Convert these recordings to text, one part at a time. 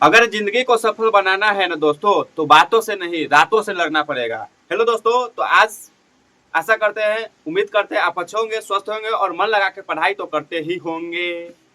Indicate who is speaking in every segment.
Speaker 1: अगर जिंदगी को सफल बनाना है ना दोस्तों, तो बातों से नहीं रातों से लड़ना पड़ेगा। हेलो दोस्तों, तो आज आशा करते हैं, उम्मीद करते हैं आप अच्छे होंगे, स्वस्थ होंगे और मन लगा के पढ़ाई तो करते ही होंगे,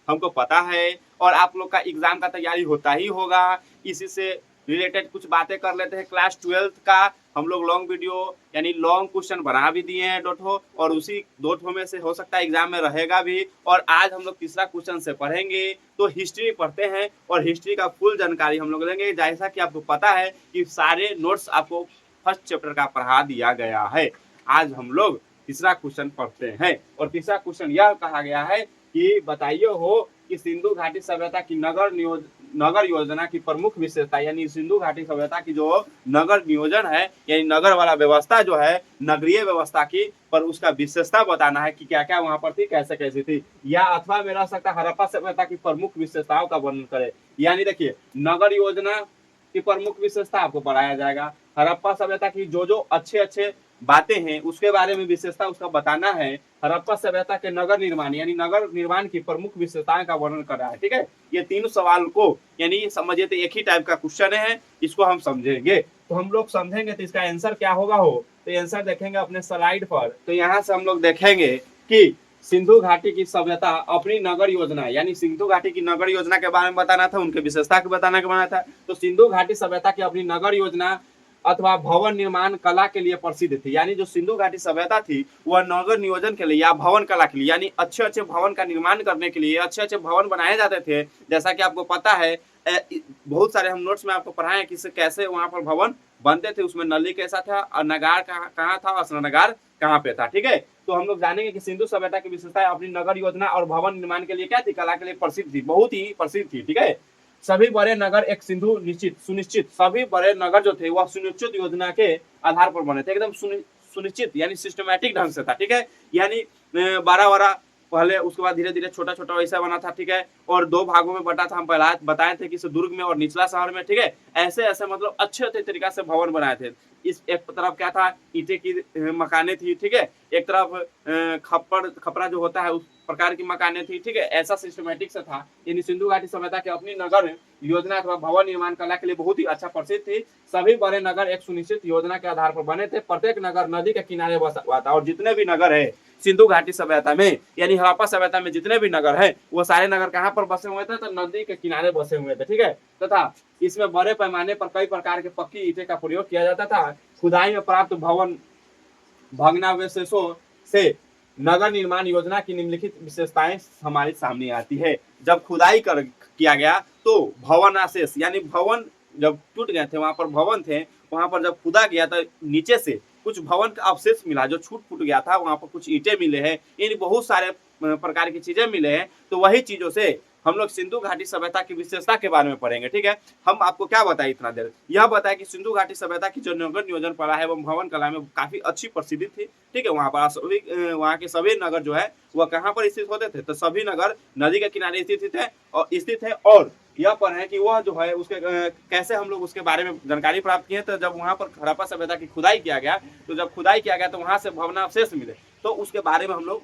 Speaker 1: हमको पता है। और आप लोग का एग्जाम का तैयारी होता ही होगा। इसी से रिलेटेड कुछ बातें कर लेते हैं। क्लास 12th का हम लोग लॉन्ग वीडियो यानी लॉन्ग क्वेश्चन बना भी दिए हैं 2 और उसी 2 में से हो सकता है एग्जाम में रहेगा भी। और आज हम लोग तीसरा क्वेश्चन से पढ़ेंगे। तो हिस्ट्री पढ़ते हैं और हिस्ट्री का फुल जानकारी हम लोग लेंगे। जैसा कि आपको पता है कि सारे नोट्स आपको फर्स्ट चैप्टर का पढ़ा दिया गया है। आज हम लोग तीसरा क्वेश्चन पढ़ते हैं और तीसरा क्वेश्चन यह कहा गया है कि बताइए हो कि सिंधु घाटी सभ्यता की नगर योजना की प्रमुख विशेषता, यानी सिंधु घाटी सभ्यता की जो नगर नियोजन है यानी नगर वाला व्यवस्था जो है नगरीय व्यवस्था की, पर उसका विशेषता बताना है कि क्या क्या वहां पर थी, कैसे कैसी थी। या अथवा में रह सकता हड़प्पा सभ्यता की प्रमुख विशेषताओं का वर्णन करे। यानी देखिए, नगर योजना की प्रमुख विशेषता आपको पढ़ाया जाएगा। हड़प्पा सभ्यता की जो जो अच्छे अच्छे बातें हैं उसके बारे में विशेषता उसका बताना है। हड़प्पा सभ्यता के नगर निर्माण यानी नगर निर्माण की प्रमुख विशेषताएं का वर्णन कर रहा है। ठीक है, ये तीनों सवाल को यानी समझिए तो एक ही टाइप का क्वेश्चन है, इसको हम समझेंगे। तो हम लोग समझेंगे तो इसका आंसर क्या होगा हो, तो आंसर देखेंगे अपने स्लाइड पर। तो यहाँ से हम लोग देखेंगे कि सिंधु घाटी की सभ्यता अपनी नगर योजना यानी सिंधु घाटी की नगर योजना के बारे में बताना था, उनके विशेषता के बताने के बनाना था। तो सिंधु घाटी सभ्यता की अपनी नगर योजना अथवा भवन निर्माण कला के लिए प्रसिद्ध थी। यानी जो सिंधु घाटी सभ्यता थी वह नगर नियोजन के लिए या भवन कला के लिए यानी अच्छे अच्छे भवन का निर्माण करने के लिए अच्छे अच्छे भवन बनाए जाते थे। जैसा कि आपको पता है, बहुत सारे हम नोट्स में आपको पढ़ाए कि कैसे वहां पर भवन बनते थे, उसमें नली कैसा था और नगार कहाँ था, असरनगार कहाँ पे था। ठीक है, तो हम लोग जानेंगे कि सिंधु सभ्यता की विशेषताएं अपनी नगर योजना और भवन निर्माण के लिए क्या थी, कला के लिए प्रसिद्ध थी, बहुत ही प्रसिद्ध थी। ठीक है, सभी बड़े नगर एक सिंधु सुनिश्चित सभी बड़े नगर जो थे वह सुनिश्चित योजना के आधार पर बने थे, एकदम सुनिश्चित यानी सिस्टमैटिक ढंग से था। ठीक है, यानी बड़ा बड़ा पहले, उसके बाद धीरे धीरे छोटा छोटा वैसा बना था। ठीक है, और 2 भागों में बटा था, हम पहले बताए थे कि दुर्ग में और निचला शहर में। ठीक है, ऐसे ऐसे मतलब अच्छे अच्छे तरीका से भवन बनाए थे। इस एक तरफ क्या था, ईंटे की मकाने थी। ठीक है, एक तरफ खपरा जो होता है उस प्रकार की मकाने थी। ठीक है, ऐसा सिस्टमेटिक से था। यानी सिंधु घाटी सभ्यता की अपनी नगर योजना अथवा भवन निर्माण कला के लिए बहुत ही अच्छा प्रसिद्ध थी। सभी बड़े नगर एक सुनिश्चित योजना के आधार पर बने थे। प्रत्येक नगर नदी के किनारे बसा हुआ था। और जितने भी नगर है सिंधु घाटी सभ्यता में यानी हड़प्पा सभ्यता में जितने भी नगर है वो सारे नगर कहाँ पर बसे हुए थे, तो नदी के किनारे बसे हुए थे। ठीक है, तथा इसमें बड़े पैमाने पर कई प्रकार के पक्की ईंटे का प्रयोग किया जाता था। खुदाई में प्राप्त भवन भग्नावशेषों से नगर निर्माण योजना की निम्नलिखित विशेषताएं हमारे सामने आती है। जब खुदाई किया गया तो भवनाशेष यानी भवन जब टूट गए थे, वहां पर भवन थे, वहां पर जब खुदा गया तो नीचे से कुछ भवन का अवशेष मिला जो छूट फूट गया था। वहां पर कुछ ईंटें मिले हैं, यानी बहुत सारे प्रकार की चीजें मिले हैं। तो वही चीजों से हम लोग सिंधु घाटी सभ्यता की विशेषता के बारे में पढ़ेंगे। ठीक है, हम आपको क्या बताए इतना देर, यह बताया कि सिंधु घाटी सभ्यता की जो नगर नियोजन कला है एवं भवन कला में काफी अच्छी प्रसिद्धि थी। ठीक है, वहां पर सभी वहां के सभी नगर जो है वह कहाँ पर स्थित होते थे, तो सभी नगर नदी के किनारे स्थित है। और यह पर है कि वह जो है उसके कैसे हम लोग उसके बारे में जानकारी प्राप्त किए। तो जब वहां पर हड़प्पा सभ्यता की खुदाई किया गया, तो जब खुदाई किया गया तो वहां से भवनावशेष मिले, तो उसके बारे में हम लोग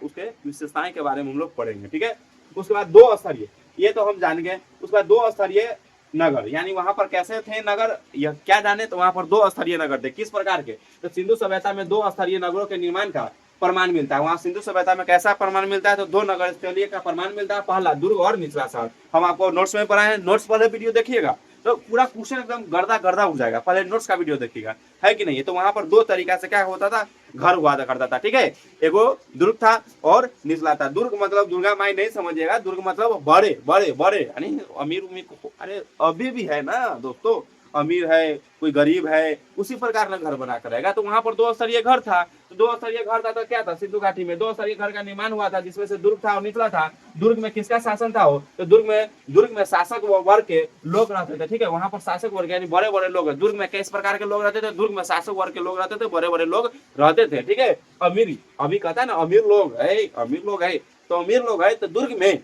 Speaker 1: उसके विशेषताएं के बारे में हम लोग पढ़ेंगे। ठीक है, उसके बाद 2 स्तरीय, ये तो हम जान गए। उसके बाद 2 स्तरीय नगर यानी वहां पर कैसे थे नगर, यह क्या जाने, तो वहां पर 2 स्तरीय नगर थे। किस प्रकार के, तो सिंधु सभ्यता में 2 स्तरीय नगरों के निर्माण का प्रमाण मिलता है। वहां सिंधु सभ्यता में कैसा प्रमाण मिलता है, तो 2 नगर स्थलीय का प्रमाण मिलता है, पहला दुर्ग और निचला शहर। हम आपको नोट्स में पढ़ाए हैं, नोट्स वाले वीडियो देखिएगा तो पूरा क्वेश्चन एकदम गर्दा गर्दा हो जाएगा, पहले नोट्स का वीडियो देखिएगा, है कि नहीं। तो वहां पर 2 तरीका से क्या होता था, घर हुआ करता था। ठीक है, एगो दुर्ग था और निचला था। दुर्ग मतलब दुर्गा माई नहीं समझिएगा, दुर्ग मतलब बड़े बड़े बड़े यानी अमीर उमीर, अरे अभी भी है ना दोस्तों, अमीर है कोई गरीब है, उसी प्रकार का घर बना कर रहेगा। तो वहां पर 2 स्तरीय घर था। तो 2 स्तरीय घर था तो क्या था, सिंधु घाटी में 2 स्तरीय घर का निर्माण हुआ था, जिसमें से दुर्ग था और निचला था। दुर्ग में किसका शासन था हो, तो दुर्ग में शासक वर्ग के लोग रहते थे। ठीक है, वहां पर शासक वर्ग यानी बड़े बड़े लोग, दुर्ग में किस प्रकार के लोग रहते थे, दुर्ग में शासक वर्ग के लोग रहते थे, बड़े बड़े लोग रहते थे। ठीक है, अमीर अभी कहता है ना अमीर लोग है, अमीर लोग है, तो अमीर लोग है तो दुर्ग में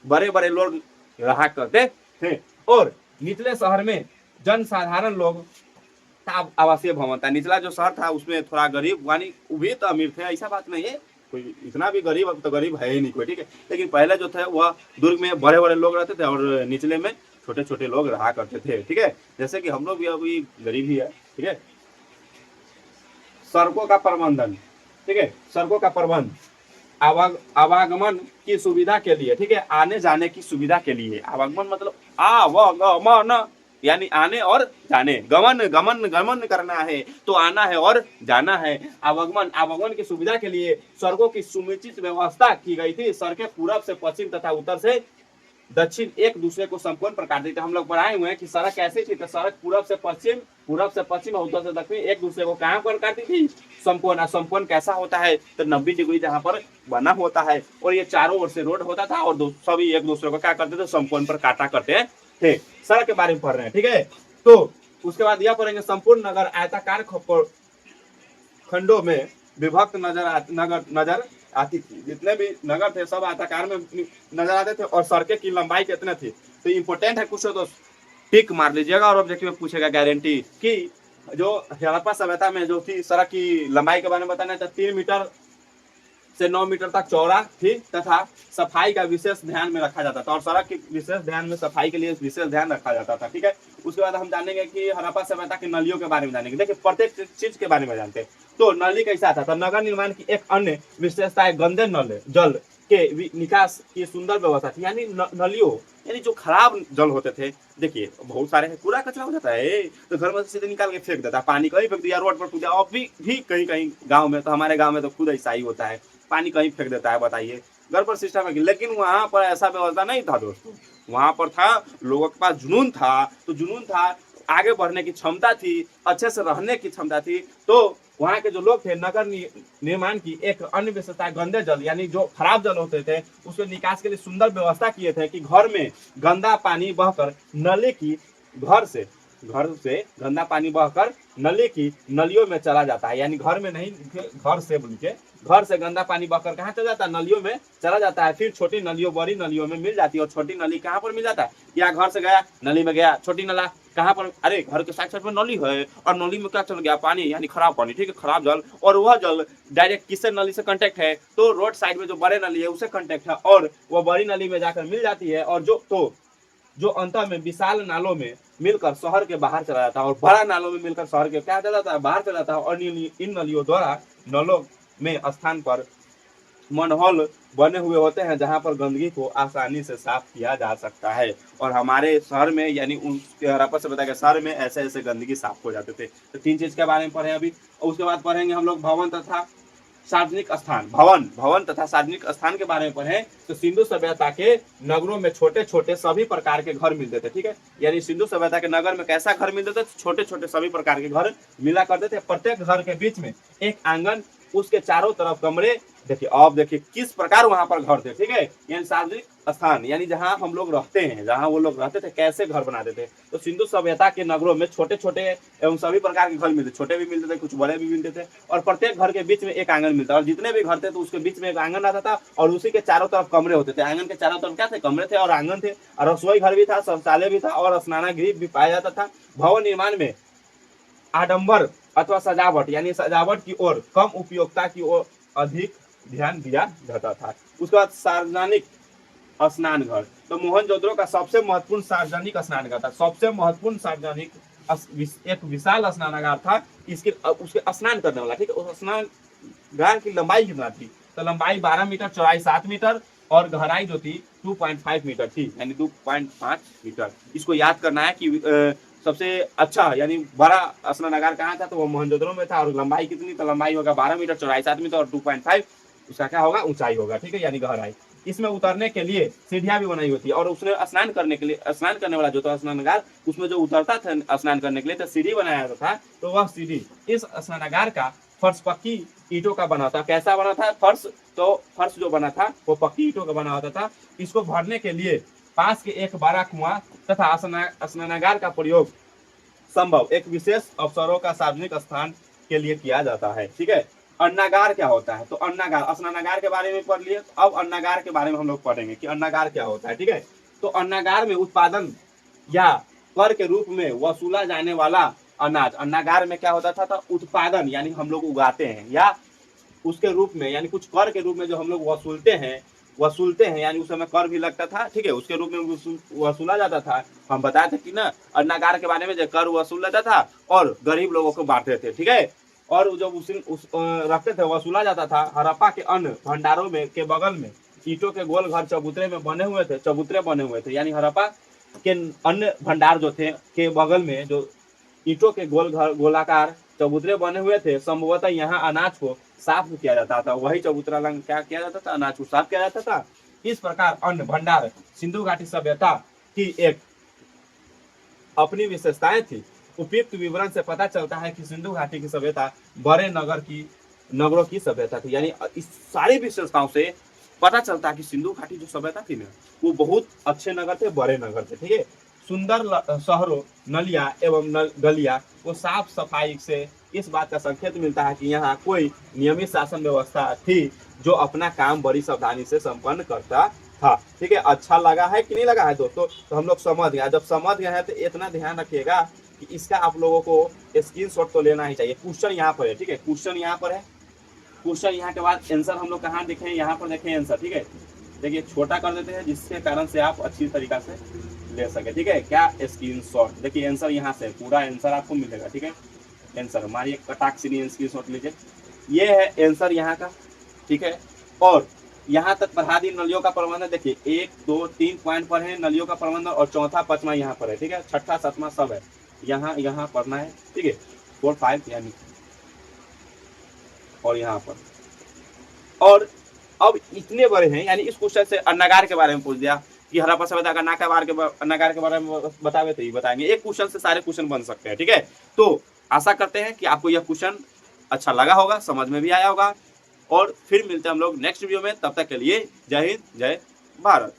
Speaker 1: बड़े बड़े लोग रहा करते थे। और निचले शहर में जनसाधारण लोग आवासीय भवन था। निचला जो शहर था उसमें थोड़ा गरीब यानी भी तो अमीर थे, ऐसा बात नहीं है, कोई इतना भी गरीब तो गरीब है ही नहीं कोई। ठीक है, लेकिन पहले जो थे वह दुर्ग में बड़े बड़े लोग रहते थे और निचले में छोटे छोटे लोग रहा करते थे, ठीक है। जैसे कि हम लोग भी अभी गरीब ही है, ठीक है। सड़कों का प्रबंधन, ठीक है, सड़कों का प्रबंध आवागमन की सुविधा के लिए, ठीक है, आने जाने की सुविधा के लिए। आवागमन मतलब आवागमन यानी आने और जाने, गमन गमन गमन करना है तो आना है और जाना है। आवागमन आवागमन की सुविधा के लिए सड़कों की सुनिश्चित व्यवस्था की गई थी। सड़कें पूरब से पश्चिम तथा उत्तर से दक्षिण एक दूसरे को संपूर्ण प्रकार देते। हम लोग पढ़ाए हुए हैं कि सड़क कैसी थी, तो सड़क पूरब से पश्चिम और उत्तर से दक्षिण एक दूसरे को कहाँ पर काटती थी, संपूर्ण। संपूर्ण कैसा होता है, तो 90 डिग्री जहाँ पर बना होता है और ये चारों ओर से रोड होता था और सभी एक दूसरे को क्या करते थे, संपूर्ण पर काटा करते थे। सड़क के बारे में पढ़ रहे हैं, ठीक है। तो उसके बाद यह पढ़ेंगे संपूर्ण नगर आयताकार खंडों में विभक्त नजर आती थी। जितने भी नगर थे सब आयताकार में नजर आते थे और सड़कें की लंबाई कितने थी। तो इंपोर्टेंट है कुछ तो टिक मार लीजिएगा और ऑब्जेक्टिव में पूछेगा गारंटी कि जो हड़प्पा सभ्यता में जो थी सड़क की लंबाई के बारे में बताना है, तो 3 मीटर से 9 मीटर तक चौड़ा थी तथा सफाई का विशेष ध्यान में रखा जाता था और सड़क के विशेष ध्यान में सफाई के लिए विशेष ध्यान रखा जाता था, ठीक है। उसके बाद हम जानेंगे कि हड़प्पा सभ्यता की नलियों के बारे में जानेंगे। देखिए प्रत्येक चीज के बारे में जानते हैं। तो नली कैसा था, तो नगर निर्माण की एक अन्य विशेषता है गंदे जल के निकास की सुंदर व्यवस्था थी। यानी नलियों यानी जो खराब जल होते थे, देखिए बहुत सारे कूड़ा कचरा हो जाता है तो घर में सीधे निकाल के फेंक देता है, पानी कहीं फेंक दिया, रोड पर पूजा। अब भी कहीं कहीं गाँव में, तो हमारे गाँव में तो खुद ऐसा ही होता है, पानी कहीं फेंक देता है, बताइए घर पर सिस्टम है। लेकिन वहां पर ऐसा व्यवस्था नहीं था दोस्तों, वहां पर था लोगों के पास जुनून था, तो जुनून था, आगे बढ़ने की क्षमता थी, अच्छे से रहने की क्षमता थी। तो वहाँ के जो लोग थे नगर निर्माण की एक अन्य विशेषता गंदे जल यानी जो खराब जल होते थे उसके निकास के लिए सुंदर व्यवस्था किए थे कि घर में गंदा पानी बहकर नली की घर से गंदा पानी बहकर नली की नलियों में चला जाता है। यानी घर में नहीं, घर से बोल के घर से गंदा पानी बहकर कहाँ चला जाता है, नलियों में चला जाता है। फिर छोटी नलियों बड़ी नलियों में मिल जाती है और छोटी नली कहाँ पर मिल जाता है, या घर से गया नली में गया, छोटी नला कहाँ पर, अरे घर के साइड में नली है और नली में क्या चल गया, पानी यानी खराब पानी, ठीक है, खराब जल। और वह जल डायरेक्ट किससे नली से कांटेक्ट है, तो रोड साइड में जो बड़े नली है उससे कांटेक्ट है और वह बड़ी नली में जाकर मिल जाती है और जो अंतर में विशाल नालों में मिलकर शहर के बाहर चला जाता है और बड़ा नालों में मिलकर शहर के क्या चला जाता है, बाहर चला जाता है। और इन नलियों द्वारा नलों में स्थान पर मनहोल बने हुए होते हैं जहां पर गंदगी को आसानी से साफ किया जा सकता है। और हमारे शहर में यानी उनके हड़प्पा सभ्यता के शहर में ऐसे ऐसे गंदगी साफ हो जाते थे। तो 3 चीज के बारे में पढ़े अभी। और उसके बाद पढ़ेंगे हम लोग भवन तथा सार्वजनिक स्थान, भवन तथा सार्वजनिक स्थान के बारे में पढ़े। तो सिंधु सभ्यता के नगरों में छोटे छोटे सभी प्रकार के घर मिलते थे, ठीक है। यानी सिंधु सभ्यता के नगर में कैसा घर मिलते थे, छोटे छोटे सभी प्रकार के घर मिला करते थे। प्रत्येक घर के बीच में एक आंगन, उसके चारों तरफ कमरे। देखिए अब देखिए किस प्रकार वहां पर घर थे, ठीक है। यानी सार्वजनिक स्थान यानी जहां हम लोग रहते हैं, जहां वो लोग रहते थे, कैसे घर बनाते थे। तो सिंधु सभ्यता के नगरों में छोटे छोटे एवं सभी प्रकार के घर मिलते, छोटे भी मिलते थे, कुछ बड़े भी मिलते थे और प्रत्येक घर के बीच में एक आंगन मिलता और जितने भी घर थे तो उसके बीच में एक आंगन रहता था और उसी के चारों तरफ कमरे होते थे। आंगन के चारों तरफ क्या थे, कमरे थे और आंगन थे और रसोई घर भी था, शौचालय भी था और स्नानागृह भी पाया जाता था। भवन निर्माण में आडंबर अथवा सजावट यानी सजावट की ओर कम, उपयोगिता की ओर अधिक ध्यान दिया जाता था। उसके बाद सार्वजनिक स्नान घर। तो मोहनजोदड़ो का सबसे महत्वपूर्ण सार्वजनिक स्नानघर था। सबसे महत्वपूर्ण सार्वजनिक एक विशाल स्नानागार था, इसके उसके स्नान करने वाला, ठीक है। उस स्नानगार की लंबाई कितना थी, तो लंबाई 12 मीटर, चौड़ाई 7 मीटर और गहराई जो थी 2.5 मीटर थी, यानी 2.5 मीटर। इसको याद करना है कि सबसे अच्छा यानी बड़ा स्नानागार कहाँ था, तो वो मोहनजोदड़ो में था। और लंबाई कितनी, तो लंबाई होगा 12 मीटर, चौड़ाई 7 मीटर और 2.5 उसका क्या होगा, ऊंचाई होगा, ठीक है, यानी गहराई। इसमें उतरने के लिए सीढ़ियां भी बनाई होती है और उसने स्नान करने के लिए, स्नान करने वाला जो था स्नानागार, उसमें जो उतरता था स्नान करने के लिए तो सीढ़ी बनाया था। तो वह सीढ़ी इस स्नानागार का फर्श पक्की ईंटों का बना था। कैसा बना था फर्श, तो फर्श जो बना था वो पक्की ईंटों का बना होता था। इसको भरने के लिए पास के एक बड़ा कुआं तथा स्नानागार का प्रयोग संभव एक विशेष अवसरों का सार्वजनिक स्थान के लिए किया जाता है, ठीक है। अन्नागार क्या होता है, तो अन्नागार, स्नानागार के बारे में पढ़ लिए। अब अन्नागार के बारे में हम लोग पढ़ेंगे कि अन्नागार क्या होता है, ठीक है। तो अन्नागार में उत्पादन या कर के रूप में वसूला जाने वाला अनाज, अन्नागार में क्या होता था, तो उत्पादन यानी हम लोग उगाते हैं, या उसके रूप में यानी कुछ कर के रूप में जो हम लोग वसूलते हैं वसूलते हैं, यानी उस समय कर भी लगता था, ठीक है, उसके रूप में वसूला जाता था। हम बताए थे कि ना अन्नागार के बारे में, जो कर वसूल लेता था और गरीब लोगों को बांटते थे, ठीक है। और जब रखते थे, वसूला जाता था। हड़प्पा के अन्न भंडारों में के बगल में ईंटों के गोल घर चबूतरे में बने हुए थे, चबूतरे बने हुए थे, यानी हड़प्पा के अन्न भंडार जो थे के बगल में जो ईंटों के गोल घर गोलाकार चबूतरे बने हुए थे, संभवतः यहाँ अनाज को साफ किया जाता था। वही चबूतरा रंग क्या किया जाता था, अनाज को साफ किया जाता था। इस प्रकार अन्न भंडार सिंधु घाटी सभ्यता की एक अपनी विशेषताएं थी। उपयुक्त विवरण से पता चलता है कि सिंधु घाटी की सभ्यता बड़े नगरों की सभ्यता थी। यानी इस सारी विशेषताओं से पता चलता है कि सिंधु घाटी जो सभ्यता थी ना, वो बहुत अच्छे नगर थे, बड़े नगर थे, ठीक है। सुंदर शहरों, नलिया एवं गलिया वो साफ सफाई से इस बात का संकेत मिलता है कि यहाँ कोई नियमित शासन व्यवस्था थी जो अपना काम बड़ी सावधानी से संपन्न करता था, ठीक है। अच्छा लगा है कि नहीं लगा है दोस्तों? तो हम लोग समझ गए। जब समझ गए हैं तो इतना ध्यान रखिएगा कि इसका आप लोगों को स्क्रीनशॉट तो लेना ही चाहिए। क्वेश्चन यहाँ पर है, ठीक है, क्वेश्चन यहाँ पर है। क्वेश्चन यहाँ के बाद आंसर हम लोग कहाँ देखें, यहाँ पर देखें आंसर, ठीक है। देखिए छोटा कर देते हैं जिसके कारण से आप अच्छी तरीका से ले सके, ठीक है। क्या स्क्रीनशॉट, देखिए आंसर यहाँ से पूरा आंसर आपको मिलेगा, ठीक है। आंसर हमारी एक कटाक से स्क्रीनशॉट लीजिए, ये है आंसर यहाँ का, ठीक है। और यहाँ तक पढ़ा दी नलियों का प्रबंधन। देखिए 1 2 3 पॉइंट पर है नलियों का प्रबंधन, और चौथा पांचवा यहाँ पर है, ठीक है। छठा सातवां सब है यहाँ पढ़ना है, ठीक है। 4 5 यानी और यहाँ पर। और अब इतने बड़े हैं, यानी इस क्वेश्चन से अन्नागार के बारे में पूछ दिया कि हड़प्पा सभ्यता का अन्नागार के बारे में बतावे तो ही बताएंगे। एक क्वेश्चन से सारे क्वेश्चन बन सकते हैं, ठीक है। तो आशा करते हैं कि आपको यह क्वेश्चन अच्छा लगा होगा, समझ में भी आया होगा। और फिर मिलते हैं हम लोग नेक्स्ट वीडियो में। तब तक के लिए जय हिंद, जय भारत।